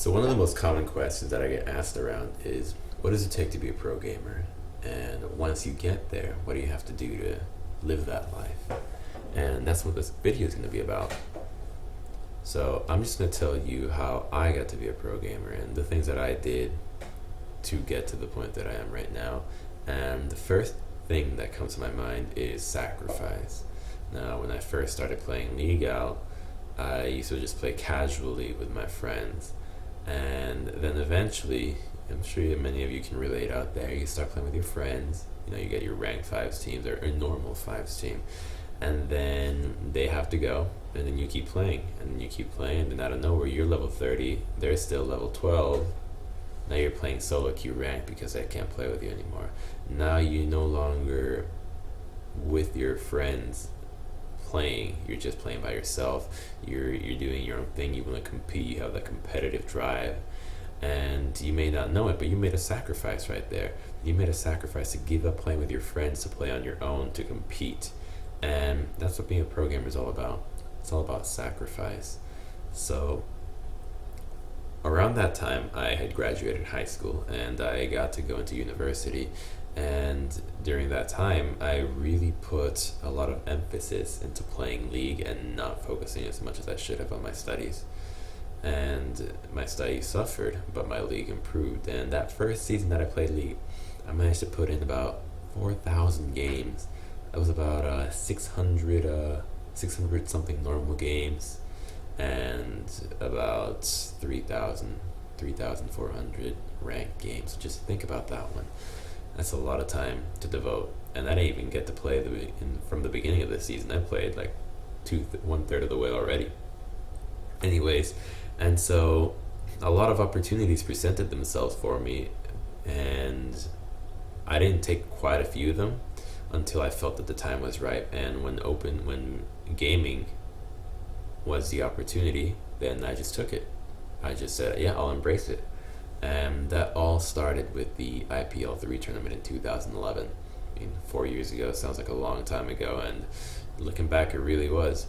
So one of the most common questions that I get asked around is, what does it take to be a pro gamer? And once you get there, what do you have to do to live that life? And that's what this video is going to be about. So I'm just going to tell you how I got to be a pro gamer and the things that I did to get to the point that I am right now. And the first thing that comes to my mind is sacrifice. Now, when I first started playing League out, I used to just play casually with my friends. And then eventually, I'm sure many of you can relate out there, you start playing with your friends. You get your ranked fives teams or a normal fives team. And then they have to go, and then you keep playing, and then you keep playing, and out of nowhere, you're level 30, they're still level 12. Now you're playing solo queue rank because I can't play with you anymore. Now you're no longer with your friends playing, you're just playing by yourself. You're doing your own thing, you want to compete, you have that competitive drive, and you may not know it, but you made a sacrifice right there. You made a sacrifice to give up playing with your friends to play on your own, to compete. And that's what being a pro gamer is all about. It's all about sacrifice. So around that time, I had graduated high school and I got to go into university. And during that time, I really put a lot of emphasis into playing League and not focusing as much as I should have on my studies. And my studies suffered, but my League improved. And that first season that I played League, I managed to put in about 4,000 games. That was about 600 something normal games, and about 3,400 ranked games. Just think about that one. That's a lot of time to devote, and I didn't even get to play from the beginning of the season. I played like 1/3 of the way already. Anyways, and so a lot of opportunities presented themselves for me, and I didn't take quite a few of them until I felt that the time was right. And when gaming was the opportunity, then I just took it. I just said, yeah, I'll embrace it. And that all started with the IPL 3 tournament in 2011. I mean, 4 years ago sounds like a long time ago, and looking back, it really was.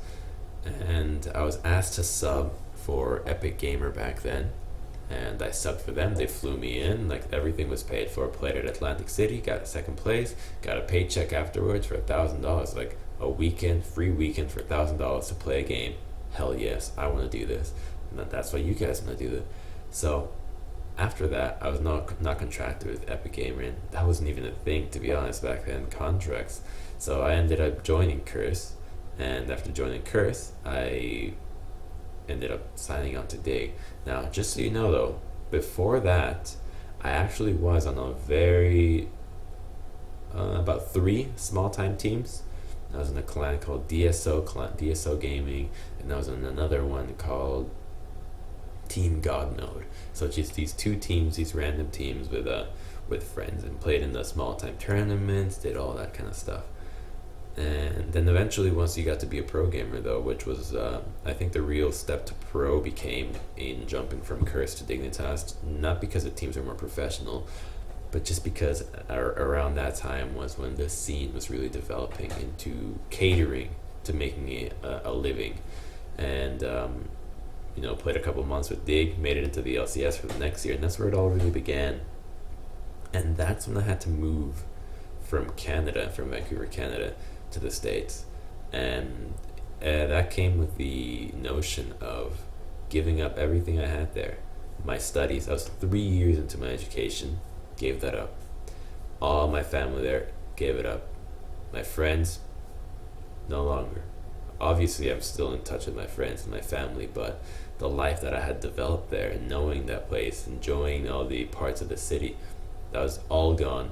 And I was asked to sub for Epic Gamer back then, and I subbed for them. They flew me in, like everything was paid for. Played at Atlantic City, got second place, got a paycheck afterwards for $1,000, like a free weekend for $1,000 to play a game. Hell yes, I want to do this, and that's why you guys want to do it. So after that, I was not contracted with Epic Gamer, and that wasn't even a thing, to be honest, back then, contracts. So I ended up joining Curse, and after joining Curse, I ended up signing on to Dig. Now, just so you know though, before that, I actually was on a very about 3 small time teams. I was in a clan called DSO Gaming, and I was in another one called Team God Mode. So just these 2 teams, these random teams with friends, and played in the small time tournaments, did all that kind of stuff. And then eventually, once you got to be a pro gamer though, which was I think the real step to pro became in jumping from Curse to Dignitas, not because the teams were more professional, but just because around that time was when the scene was really developing into catering to making it a living. And played a couple months with Dig, made it into the LCS for the next year, and that's where it all really began. And that's when I had to move from Vancouver, Canada, to the States. And that came with the notion of giving up everything I had there. My studies, I was 3 years into my education, gave that up. All my family there, gave it up. My friends, no longer. Obviously, I'm still in touch with my friends and my family, but the life that I had developed there, and knowing that place, enjoying all the parts of the city, that was all gone,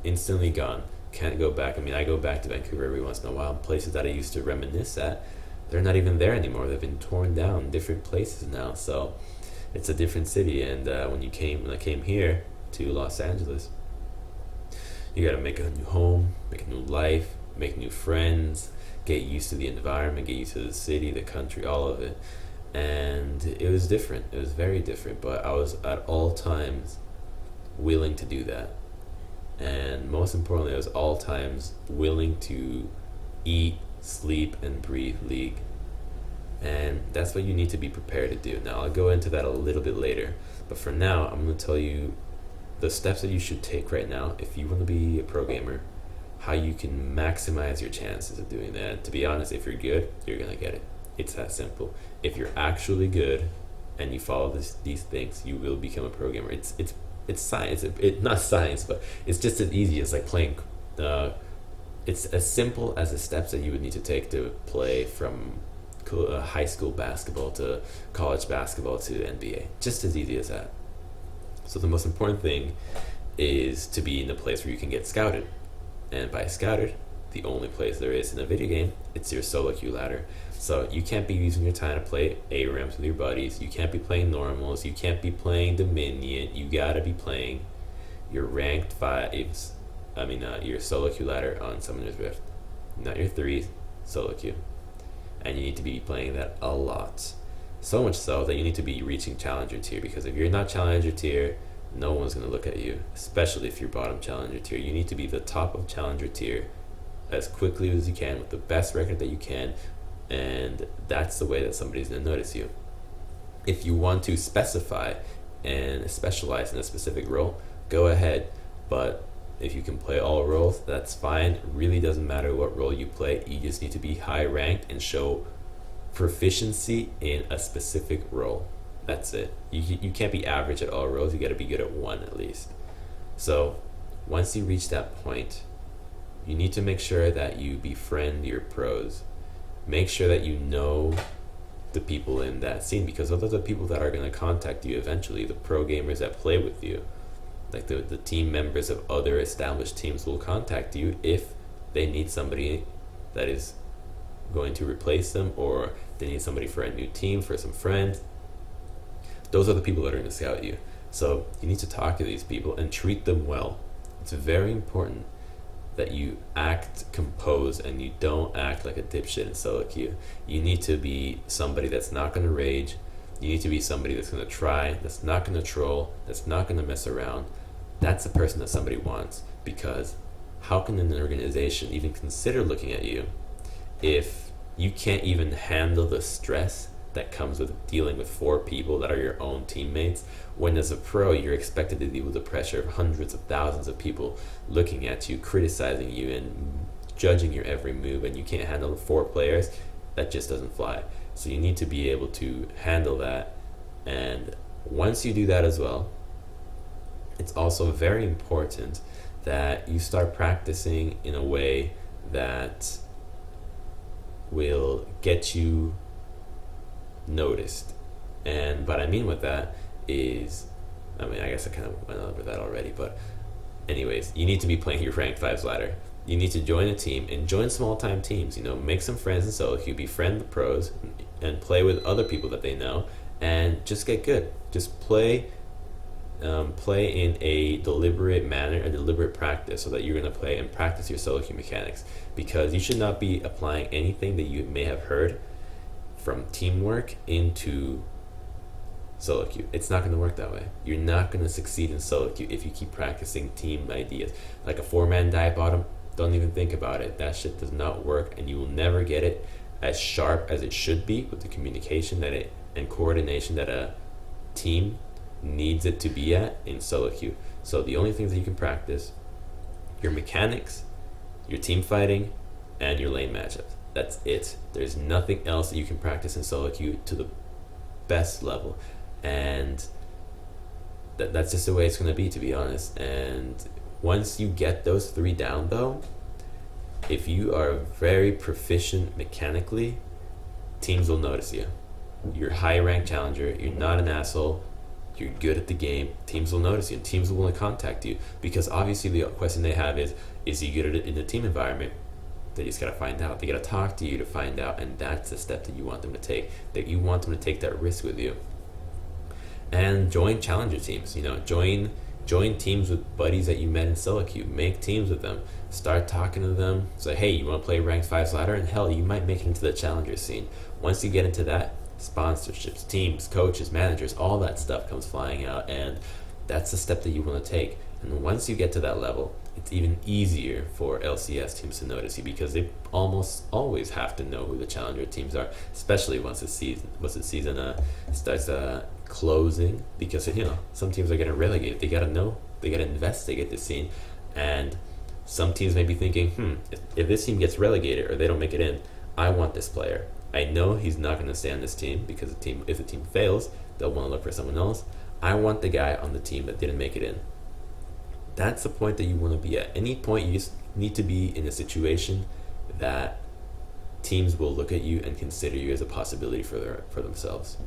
instantly gone. Can't go back. I mean, I go back to Vancouver every once in a while. Places that I used to reminisce at, they're not even there anymore. They've been torn down, different places now. So it's a different city. And when I came here to Los Angeles, you got to make a new home, make a new life, make new friends, get used to the environment, get used to the city, the country, all of it. And it was different. It was very different. But I was at all times willing to do that. And most importantly, I was all times willing to eat, sleep, and breathe League. And that's what you need to be prepared to do. Now, I'll go into that a little bit later, but for now, I'm going to tell you the steps that you should take right now if you want to be a pro gamer, how you can maximize your chances of doing that. To be honest, if you're good, you're going to get it. It's that simple. If you're actually good and you follow these things, you will become a pro gamer. It's science. It not science, but it's just as easy as like playing. It's as simple as the steps that you would need to take to play from high school basketball to college basketball to NBA. Just as easy as that. So the most important thing is to be in a place where you can get scouted. And by scouted, the only place there is in a video game, it's your solo queue ladder. So you can't be using your time to play ARAMs with your buddies. You can't be playing normals. You can't be playing Dominion. You gotta be playing your ranked fives. Your solo queue ladder on Summoner's Rift, not your threes, solo queue. And you need to be playing that a lot. So much so that you need to be reaching Challenger tier, because if you're not Challenger tier, no one's going to look at you, especially if you're bottom Challenger tier. You need to be the top of Challenger tier as quickly as you can with the best record that you can, and that's the way that somebody's going to notice you. If you want to specify and specialize in a specific role, go ahead, but if you can play all roles, that's fine. It really doesn't matter what role you play. You just need to be high ranked and show proficiency in a specific role. That's it. You can't be average at all roles. You got to be good at one at least. So once you reach that point, you need to make sure that you befriend your pros. Make sure that you know the people in that scene, because those are the people that are going to contact you eventually, the pro gamers that play with you. Like the team members of other established teams will contact you if they need somebody that is going to replace them, or they need somebody for a new team, for some friends. Those are the people that are going to scout you. So you need to talk to these people and treat them well. It's very important that you act composed and you don't act like a dipshit in solo queue. You need to be somebody that's not going to rage. You need to be somebody that's going to try, that's not going to troll, that's not going to mess around. That's the person that somebody wants, because how can an organization even consider looking at you if you can't even handle the stress that comes with dealing with 4 people that are your own teammates, when as a pro you're expected to deal with the pressure of hundreds of thousands of people looking at you, criticizing you and judging your every move, and you can't handle 4 players? That just doesn't fly. So you need to be able to handle that. And once you do that as well, it's also very important that you start practicing in a way that will get you noticed. And what I mean with that is, I guess I kind of went over that already, but anyways, you need to be playing your ranked 5s ladder. You need to join a team and join small time teams, make some friends in solo queue, befriend the pros, and play with other people that they know, and just get good. Just play in a deliberate manner, a deliberate practice, so that you're going to play and practice your solo queue mechanics, because you should not be applying anything that you may have heard from teamwork into solo queue. It's not going to work that way. You're not going to succeed in solo queue if you keep practicing team ideas. Like a 4-man dive bottom, don't even think about it. That shit does not work, and you will never get it as sharp as it should be with the communication and coordination that a team needs it to be at in solo queue. So the only things that you can practice, your mechanics, your team fighting, and your lane matchups. That's it. There's nothing else that you can practice in solo queue to the best level, and that's just the way it's going to be, to be honest. And once you get those 3 down though, if you are very proficient mechanically, teams will notice you. You're high ranked challenger, you're not an asshole, you're good at the game, teams will notice you, and teams will want to contact you, because obviously the question they have is he good at it in the team environment? They just gotta find out. They gotta talk to you to find out, and that's the step that you want them to take. That you want them to take that risk with you. And join challenger teams. Join teams with buddies that you met in solo queue. Make teams with them. Start talking to them. Say, hey, you want to play ranked 5s ladder? And hell, you might make it into the challenger scene. Once you get into that, sponsorships, teams, coaches, managers, all that stuff comes flying out, and that's the step that you want to take. And once you get to that level, it's even easier for LCS teams to notice you because they almost always have to know who the challenger teams are, especially once the season starts closing, because some teams are getting relegated. They gotta know, they gotta investigate the scene, and some teams may be thinking, if this team gets relegated or they don't make it in, I want this player. I know he's not going to stay on this team because if the team fails, they'll want to look for someone else. I want the guy on the team that didn't make it in. That's the point that you want to be at. Any point, you just need to be in a situation that teams will look at you and consider you as a possibility for themselves.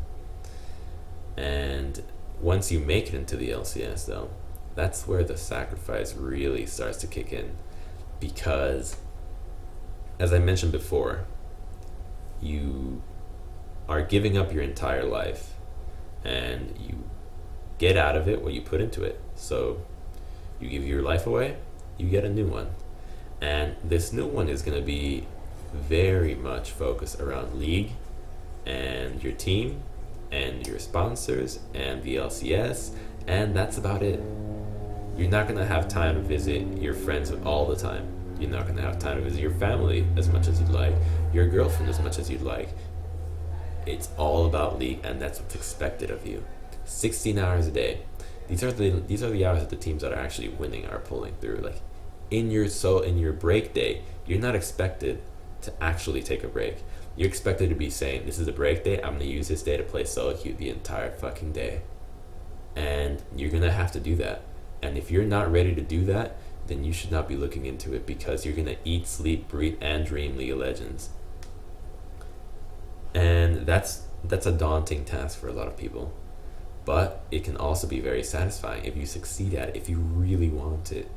And once you make it into the LCS, though, that's where the sacrifice really starts to kick in, because, as I mentioned before, you are giving up your entire life and you get out of it what you put into it. So you give your life away, you get a new one, and this new one is going to be very much focused around League and your team and your sponsors and the LCS, and that's about it. You're not going to have time to visit your friends all the time. You're not going to have time to visit your family as much as you'd like, your girlfriend as much as you'd like. It's all about League, and that's what's expected of you. 16 hours a day. These are the hours that the teams that are actually winning are pulling through. Like in your break day, you're not expected to actually take a break. You're expected to be saying, this is a break day, I'm going to use this day to play solo queue the entire fucking day. And you're going to have to do that. And if you're not ready to do that, then you should not be looking into it, because you're going to eat, sleep, breathe, and dream League of Legends. And that's a daunting task for a lot of people. But it can also be very satisfying if you succeed at it, if you really want it.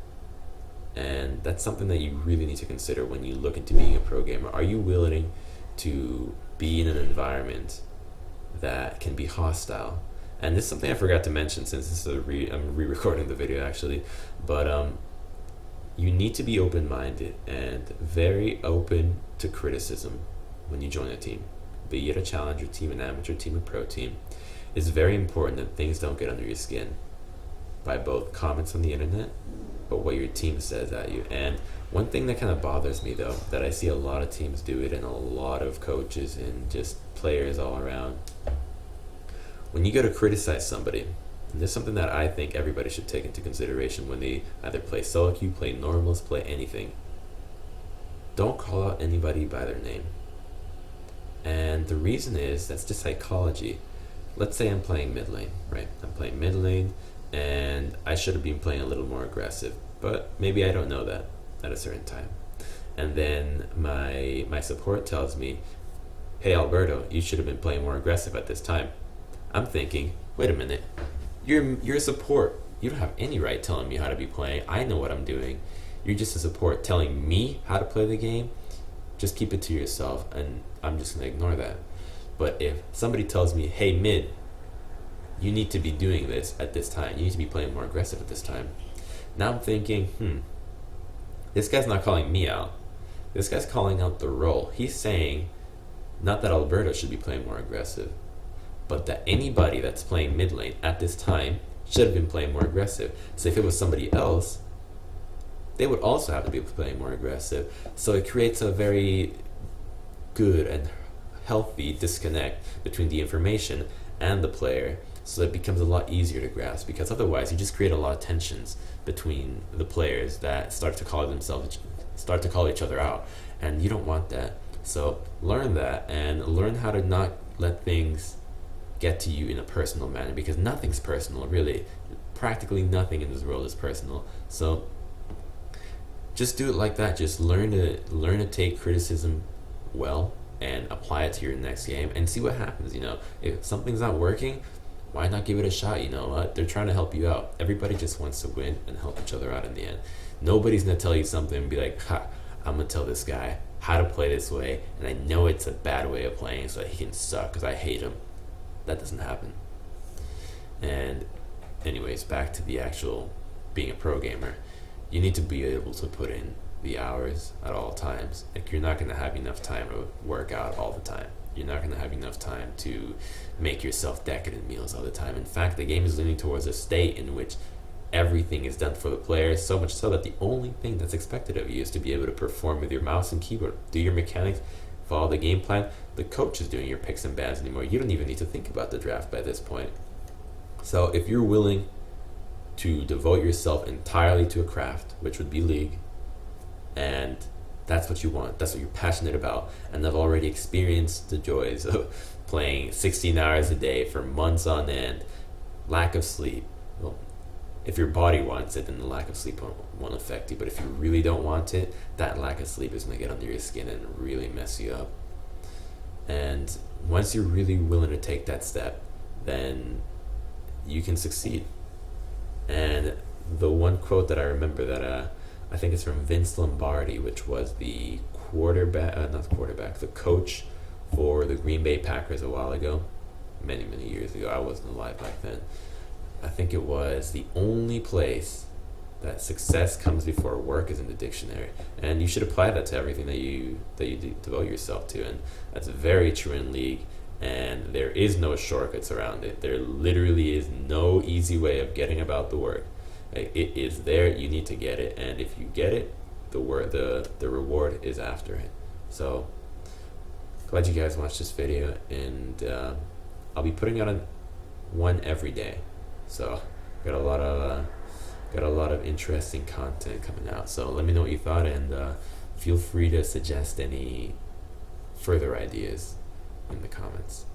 And that's something that you really need to consider when you look into being a pro gamer. Are you willing to be in an environment that can be hostile? And this is something I forgot to mention, since this is I'm re-recording the video actually, but you need to be open-minded and very open to criticism when you join a team, be it a challenger team, an amateur team, a pro team. It's very important that things don't get under your skin by both comments on the internet, but what your team says at you. And one thing that kind of bothers me, though, that I see a lot of teams do it, and a lot of coaches and just players all around, when you go to criticize somebody, and this is something that I think everybody should take into consideration when they either play solo queue, play normals, play anything, don't call out anybody by their name. And the reason is, that's just psychology. Let's say I'm playing mid lane, right? I'm playing mid lane, and I should have been playing a little more aggressive, but maybe I don't know that at a certain time. And then my support tells me, hey Alberto, you should have been playing more aggressive at this time. I'm thinking, wait a minute, you're a support. You don't have any right telling me how to be playing. I know what I'm doing. You're just a support telling me how to play the game. Just keep it to yourself, and I'm just going to ignore that. But if somebody tells me, hey mid, you need to be doing this at this time, you need to be playing more aggressive at this time, now I'm thinking, this guy's not calling me out. This guy's calling out the role. He's saying, not that Alberto should be playing more aggressive, but that anybody that's playing mid lane at this time should have been playing more aggressive. So if it was somebody else, they would also have to be playing more aggressive. So it creates a very good and healthy disconnect between the information and the player, so that it becomes a lot easier to grasp, because otherwise you just create a lot of tensions between the players that start to call each other out, and you don't want that. So learn that, and learn how to not let things get to you in a personal manner, because nothing's personal, really. Practically nothing in this world is personal. So just do it like that. Just learn to take criticism well and apply it to your next game and see what happens. If something's not working, why not give it a shot? You know what? They're trying to help you out. Everybody just wants to win and help each other out in the end. Nobody's gonna tell you something and be like, I'm gonna tell this guy how to play this way, and I know it's a bad way of playing so that he can suck because I hate him. That doesn't happen. And anyways, back to the actual being a pro gamer. You need to be able to put in the hours at all times. Like, you're not going to have enough time to work out all the time. You're not going to have enough time to make yourself decadent meals all the time. In fact, the game is leaning towards a state in which everything is done for the players, so much so that the only thing that's expected of you is to be able to perform with your mouse and keyboard, do your mechanics, follow the game plan. The coach is doing your picks and bans anymore. You don't even need to think about the draft by this point. So if you're willing to devote yourself entirely to a craft, which would be League, and that's what you want, that's what you're passionate about, and I've already experienced the joys of playing 16 hours a day for months on end, lack of sleep. Well, if your body wants it, then the lack of sleep won't affect you. But if you really don't want it, that lack of sleep is going to get under your skin and really mess you up. And once you're really willing to take that step, then you can succeed. And the one quote that I remember that I think it's from Vince Lombardi, which was the the coach for the Green Bay Packers a while ago, many years ago. I wasn't alive back then. I think it was, the only place that success comes before work is in the dictionary, and you should apply that to everything that you devote yourself to. And that's very true in League, and there is no shortcuts around it. There literally is no easy way of getting about the work. It is there. You need to get it, and if you get it, the reward is after it. So glad you guys watched this video, and I'll be putting out one every day. So got a lot of interesting content coming out. So let me know what you thought, and feel free to suggest any further ideas in the comments.